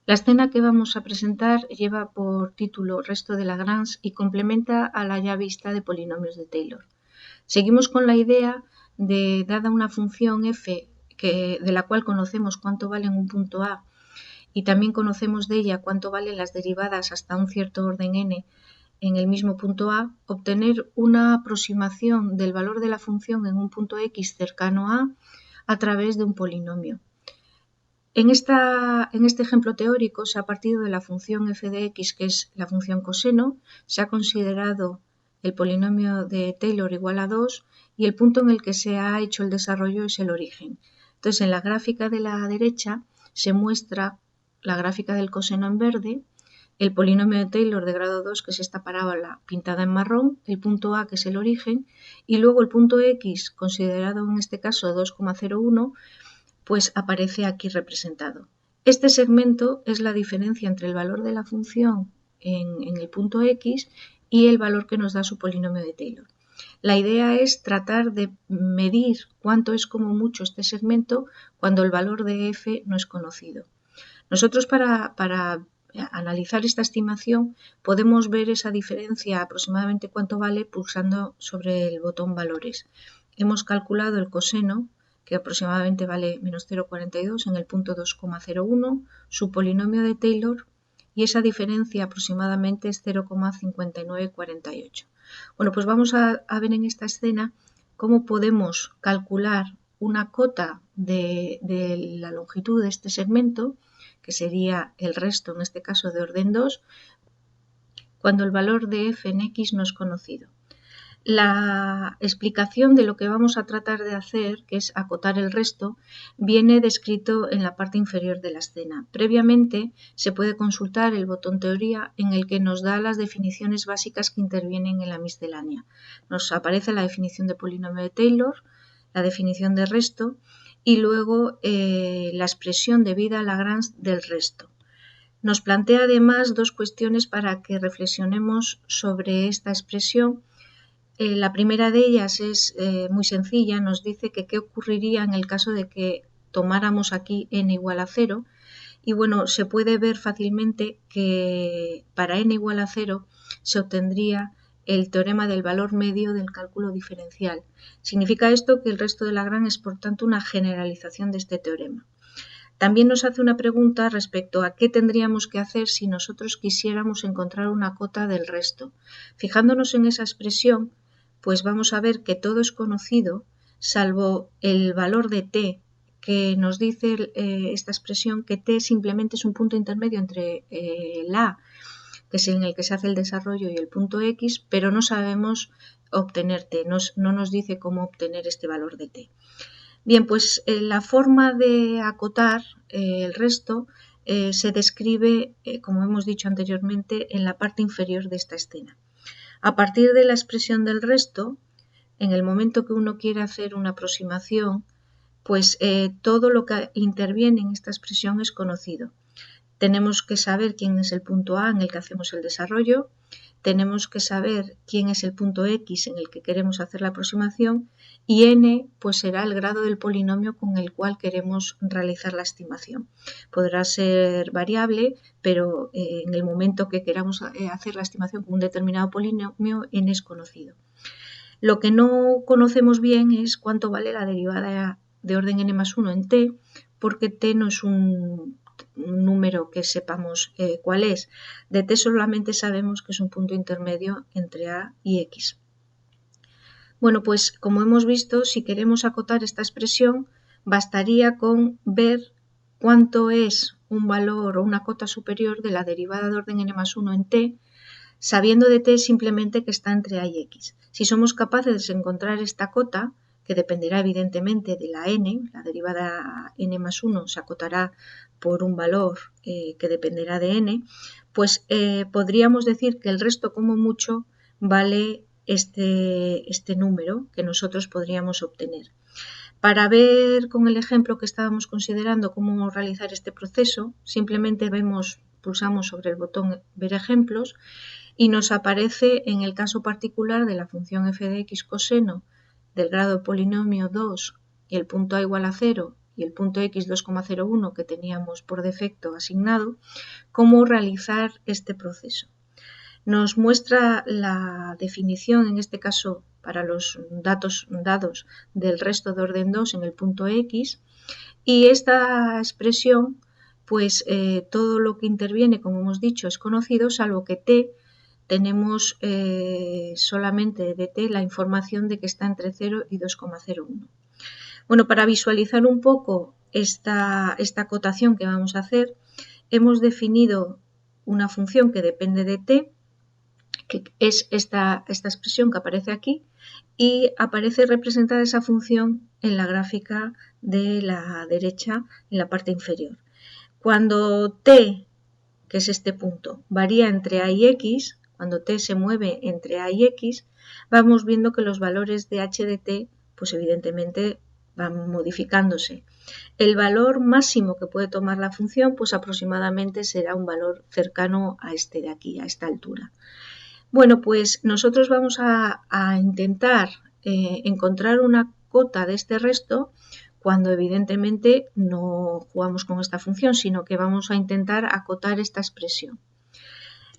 La escena que vamos a presentar lleva por título resto de Lagrange y complementa a la ya vista de polinomios de Taylor. Seguimos con la idea de, dada una función f de la cual conocemos cuánto vale en un punto A y también conocemos de ella cuánto valen las derivadas hasta un cierto orden n en el mismo punto A, obtener una aproximación del valor de la función en un punto x cercano a través de un polinomio. En este ejemplo teórico se ha partido de la función f de x, que es la función coseno, se ha considerado el polinomio de Taylor igual a 2 y el punto en el que se ha hecho el desarrollo es el origen. Entonces, en la gráfica de la derecha se muestra la gráfica del coseno en verde, el polinomio de Taylor de grado 2, que es esta parábola pintada en marrón, el punto A, que es el origen, y luego el punto X, considerado en este caso 2,01, pues aparece aquí representado. Este segmento es la diferencia entre el valor de la función en el punto X y el valor que nos da su polinomio de Taylor. La idea es tratar de medir cuánto es como mucho este segmento cuando el valor de f no es conocido. Nosotros para analizar esta estimación podemos ver esa diferencia, aproximadamente cuánto vale, pulsando sobre el botón valores. Hemos calculado el coseno, que aproximadamente vale menos 0,42 en el punto 2,01, su polinomio de Taylor, y esa diferencia aproximadamente es 0,5948. Bueno, pues vamos a ver en esta escena cómo podemos calcular una cota de la longitud de este segmento, que sería el resto, en este caso de orden 2, cuando el valor de f en x no es conocido. La explicación de lo que vamos a tratar de hacer, que es acotar el resto, viene descrito en la parte inferior de la escena. Previamente se puede consultar el botón teoría en el que nos da las definiciones básicas que intervienen en la miscelánea. Nos aparece la definición de polinomio de Taylor, la definición de resto y luego la expresión debida a Lagrange del resto. Nos plantea además dos cuestiones para que reflexionemos sobre esta expresión. La primera de ellas es muy sencilla, nos dice que qué ocurriría en el caso de que tomáramos aquí n igual a 0 y bueno, se puede ver fácilmente que para n igual a 0 se obtendría el teorema del valor medio del cálculo diferencial. Significa esto que el resto de Lagrange es por tanto una generalización de este teorema. También nos hace una pregunta respecto a qué tendríamos que hacer si nosotros quisiéramos encontrar una cota del resto. Fijándonos en esa expresión, pues vamos a ver que todo es conocido, salvo el valor de t, que nos dice esta expresión que t simplemente es un punto intermedio entre el A, que es en el que se hace el desarrollo, y el punto X, pero no sabemos obtener t, no nos dice cómo obtener este valor de t. Bien, pues la forma de acotar el resto se describe, como hemos dicho anteriormente, en la parte inferior de esta escena. A partir de la expresión del resto, en el momento que uno quiere hacer una aproximación, pues todo lo que interviene en esta expresión es conocido. Tenemos que saber quién es el punto A en el que hacemos el desarrollo, tenemos que saber quién es el punto X en el que queremos hacer la aproximación y n pues será el grado del polinomio con el cual queremos realizar la estimación. Podrá ser variable, pero en el momento que queramos hacer la estimación con un determinado polinomio, n es conocido. Lo que no conocemos bien es cuánto vale la derivada de orden n más 1 en t, porque t no es un número que sepamos cuál es. De t solamente sabemos que es un punto intermedio entre a y x. Bueno, pues como hemos visto, si queremos acotar esta expresión, bastaría con ver cuánto es un valor o una cota superior de la derivada de orden n más 1 en t, sabiendo de t simplemente que está entre a y x. Si somos capaces de encontrar esta cota, que dependerá evidentemente de la n, la derivada n más 1 se acotará por un valor que dependerá de n, pues podríamos decir que el resto como mucho vale este número que nosotros podríamos obtener. Para ver con el ejemplo que estábamos considerando cómo realizar este proceso, simplemente pulsamos sobre el botón ver ejemplos y nos aparece en el caso particular de la función f de x coseno del grado del polinomio 2 y el punto a igual a 0 y el punto X 2,01 que teníamos por defecto asignado, cómo realizar este proceso. Nos muestra la definición, en este caso para los datos dados del resto de orden 2 en el punto X, y esta expresión, pues todo lo que interviene, como hemos dicho, es conocido, salvo que t tenemos solamente de t la información de que está entre 0 y 2,01. Bueno, para visualizar un poco esta acotación que vamos a hacer, hemos definido una función que depende de t, que es esta expresión que aparece aquí, y aparece representada esa función en la gráfica de la derecha, en la parte inferior. Cuando t, que es este punto, varía entre a y x, cuando t se mueve entre a y x, vamos viendo que los valores de h de t, pues evidentemente van modificándose. El valor máximo que puede tomar la función, pues aproximadamente será un valor cercano a este de aquí, a esta altura. Bueno, pues nosotros vamos a intentar encontrar una cota de este resto cuando evidentemente no jugamos con esta función, sino que vamos a intentar acotar esta expresión.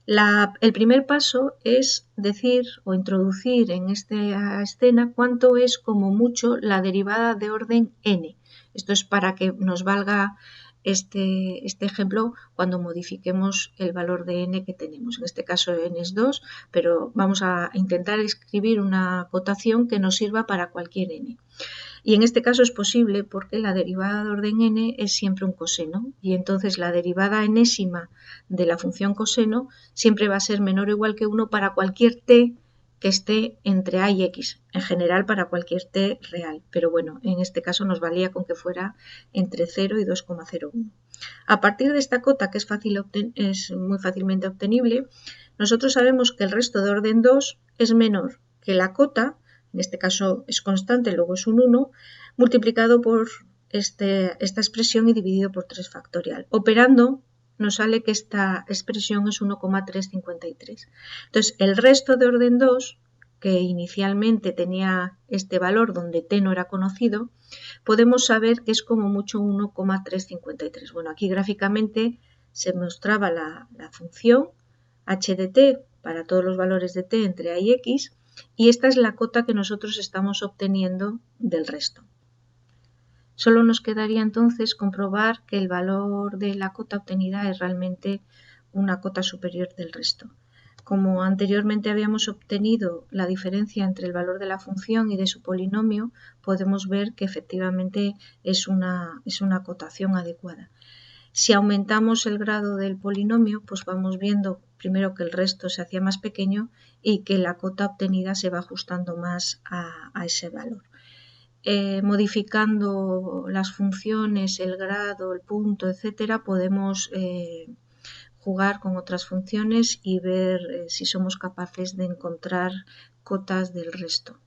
El primer paso es decir o introducir en esta escena cuánto es como mucho la derivada de orden n. Esto es para que nos valga este ejemplo cuando modifiquemos el valor de n que tenemos. En este caso n es 2, pero vamos a intentar escribir una acotación que nos sirva para cualquier n. Y en este caso es posible porque la derivada de orden n es siempre un coseno, y entonces la derivada enésima de la función coseno siempre va a ser menor o igual que 1 para cualquier t que esté entre a y x, en general para cualquier t real, pero bueno, en este caso nos valía con que fuera entre 0 y 2,01. A partir de esta cota, que es muy fácilmente obtenible, nosotros sabemos que el resto de orden 2 es menor que la cota, en este caso es constante, luego es un 1, multiplicado por esta expresión y dividido por 3 factorial. Operando nos sale que esta expresión es 1,353. Entonces, el resto de orden 2, que inicialmente tenía este valor donde t no era conocido, podemos saber que es como mucho 1,353. Bueno, aquí gráficamente se mostraba la función h de t para todos los valores de t entre a y x, y esta es la cota que nosotros estamos obteniendo del resto. Solo nos quedaría entonces comprobar que el valor de la cota obtenida es realmente una cota superior del resto. Como anteriormente habíamos obtenido la diferencia entre el valor de la función y de su polinomio, podemos ver que efectivamente es una acotación adecuada. Si aumentamos el grado del polinomio, pues vamos viendo primero que el resto se hacía más pequeño y que la cota obtenida se va ajustando más a ese valor. Modificando las funciones, el grado, el punto, etcétera, podemos jugar con otras funciones y ver si somos capaces de encontrar cotas del resto.